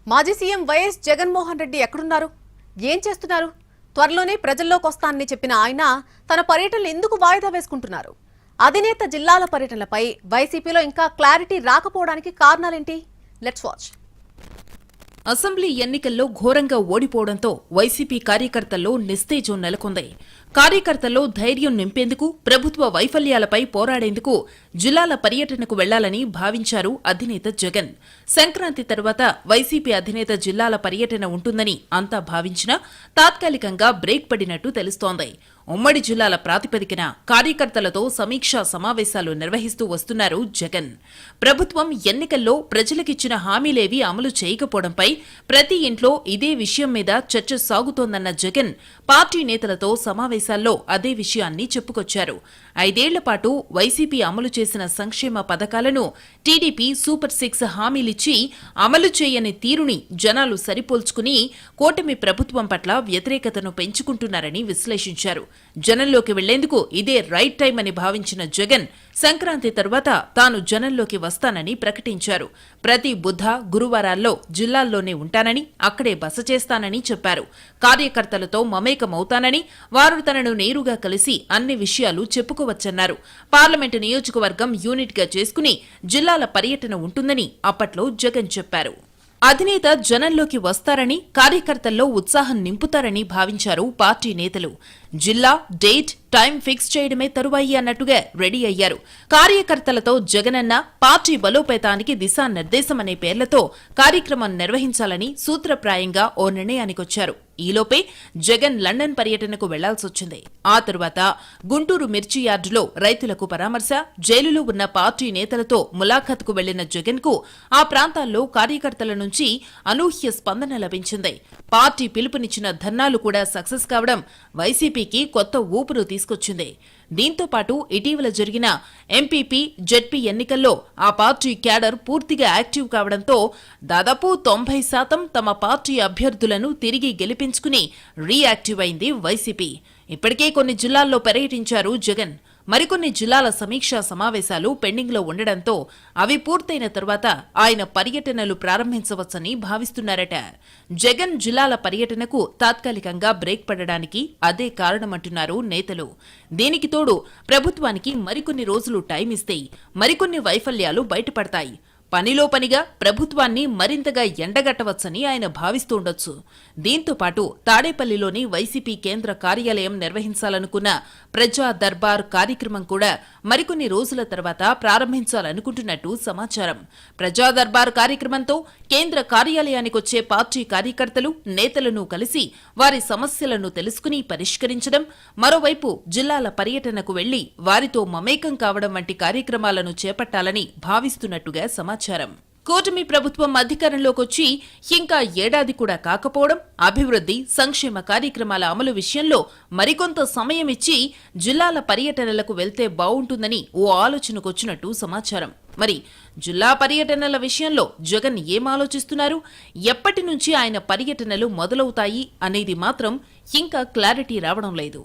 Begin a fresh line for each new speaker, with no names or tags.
మాజీ CM YS Jaganmohan Reddy ఎక్కడున్నారు? ఏం చేస్తున్నారు? త్వరలోనే ప్రజల్లోకి వస్తానని చెప్పిన ఆయన తన పర్యటనలు ఎందుకు వాయిదా వేసుకుంటున్నారు? అధినేత జిల్లాల పర్యటనలపై వైసీపీలో ఇంకా క్లారిటీ రాకపోవడానికి కారణాలేంటి? Let's watch.
అసెంబ్లీ ఎన్నికల్లో ఘోరంగా ఓడిపోవడంతో వైసీపీ కార్యకర్తల్లో నిస్తేజం నెలకొంది. కార్యకర్తల్లో ధైర్యం నింపేందుకు, ప్రభుత్వ వైఫల్యాలపై పోరాడేందుకు జిల్లాల పర్యటనకు వెళ్లాలని భావించారు అధినేత జగన్. సంక్రాంతి తర్వాత వైసీపీ అధినేత జిల్లాల పర్యటన ఉంటుందని అంతా భావించినా తాత్కాలికంగా బ్రేక్ పడినట్టు తెలుస్తోంది. ఉమ్మడి జిల్లాల ప్రాతిపదికన కార్యకర్తలతో సమీక్షా సమావేశాలు నిర్వహిస్తూ వస్తున్నారు జగన్. ప్రభుత్వం ఎన్నికల్లో ప్రజలకిచ్చిన హామీలేవీ అమలు చేయకపోవడంపై ప్రతి ఇంట్లో ఇదే విషయం మీద చర్చ సాగుతోందన్న జగన్ పార్టీ నేతలతో సమావేశాల్లో అదే విషయాన్ని చెప్పుకొచ్చారు. 5 ఏళ్ల పాటు వైసీపీ అమలు చేసిన సంక్షేమ పథకాలను టీడీపీ సూపర్ 6 హామీలిచ్చి అమలు చేయని తీరుని జనాలు సరిపోల్చుకుని కూటమి ప్రభుత్వం పట్ల వ్యతిరేకతను పెంచుకుంటున్నారని విశ్లేషించారు. జనంలోకి వెళ్లేందుకు ఇదే రైట్ టైం అని భావించిన జగన్ సంక్రాంతి తర్వాత తాను జనంలోకి వస్తానని ప్రకటించారు. ప్రతి బుధ, గురువారాల్లో జిల్లాల్లోనే ఉంటానని, అక్కడే బస చేస్తానని చెప్పారు. కార్యకర్తలతో మమేకమవుతానని, వారు తనను నేరుగా కలిసి అన్ని విషయాలు చెప్పుకోవచ్చన్నారు. పార్లమెంటు నియోజకవర్గం యూనిట్గా చేసుకుని జిల్లాల పర్యటన ఉంటుందని అప్పట్లో జగన్ చెప్పారు. అధినేత జనంలోకి వస్తారని, కార్యకర్తల్లో ఉత్సాహం నింపుతారని భావించారు పార్టీ నేతలు. జిల్లా, డేట్, టైం ఫిక్స్ చేయడమే తరువాయి అన్నట్టుగా రెడీ అయ్యారు. కార్యకర్తలతో జగనన్న పార్టీ బలోపేతానికి దిశానిర్దేశమనే పేర్లతో కార్యక్రమం నిర్వహించాలని సూత్రప్రాయంగా ఓ నిర్ణయానికొచ్చారు. ఈలోపే జగన్ లండన్ పర్యటనకు వెళ్లాల్సొచ్చింది. ఆ తరువాత గుంటూరు మిర్చి యార్డులో రైతులకు పరామర్శ, జైలులో ఉన్న పార్టీ నేతలతో ములాఖత్కు వెళ్లిన జగన్ కు ఆ ప్రాంతాల్లో కార్యకర్తల నుంచి అనూహ్య స్పందన లభించింది. పార్టీ పిలుపునిచ్చిన ధర్నాలు కూడా సక్సెస్ కావడం వైసీపీకి కొత్త ఊపురు తీసుకొచ్చింది. దీంతో పాటు ఇటీవల జరిగిన ఎంపీపీ, జెడ్పీ ఎన్నికల్లో ఆ పార్టీ క్యాడర్ పూర్తిగా యాక్టివ్ కావడంతో దాదాపు 90% తమ పార్టీ అభ్యర్థులను తిరిగి గెలిపించుకుని రీయాక్టివ్ అయింది వైసీపీ. ఇప్పటికే కొన్ని జిల్లాల్లో పర్యటించారు జగన్. మరికొన్ని జిల్లాల సమీక్షా సమావేశాలు పెండింగ్లో ఉండడంతో అవి పూర్తయిన తరువాత ఆయన పర్యటనలు ప్రారంభించవచ్చని భావిస్తున్నారట. జగన్ జిల్లాల పర్యటనకు తాత్కాలికంగా బ్రేక్ పడడానికి అదే కారణమంటున్నారు నేతలు. దీనికి తోడు ప్రభుత్వానికి మరికొన్ని రోజులు టైం ఇస్తే మరికొన్ని వైఫల్యాలు బయటపడతాయి. పనిలో పనిగా ప్రభుత్వాన్ని మరింతగా ఎండగట్టవచ్చని ఆయన భావిస్తుండొచ్చు. దీంతో పాటు తాడేపల్లిలోని వైసీపీ కేంద్ర కార్యాలయం నిర్వహించాలనుకున్న ప్రజా దర్బార్ కార్యక్రమం కూడా మరికొన్ని రోజుల తర్వాత ప్రారంభించాలనుకుంటున్నట్టు సమాచారం. ప్రజా దర్బార్ కార్యక్రమంతో కేంద్ర కార్యాలయానికొచ్చే పార్టీ కార్యకర్తలు, నేతలను కలిసి వారి సమస్యలను తెలుసుకుని పరిష్కరించడం, మరోవైపు జిల్లాల పర్యటనకు వెళ్లి వారితో మమేకం కావడం వంటి కార్యక్రమాలను చేపట్టాలని భావిస్తున్నట్టుగా సమాచారం. కూటమి ప్రభుత్వం అధికారంలోకొచ్చి ఇంకా ఏడాది కూడా కాకపోవడం, అభివృద్ధి, సంక్షేమ కార్యక్రమాల అమలు విషయంలో మరికొంత సమయం ఇచ్చి జిల్లాల పర్యటనలకు వెళ్తే బావుంటుందని ఓ ఆలోచనకొచ్చినట్టు సమాచారం. మరి జిల్లా పర్యటనల విషయంలో జగన్ ఏం ఆలోచిస్తున్నారు? ఎప్పటి నుంచి ఆయన పర్యటనలు మొదలవుతాయి అనేది మాత్రం ఇంకా క్లారిటీ రావడం లేదు.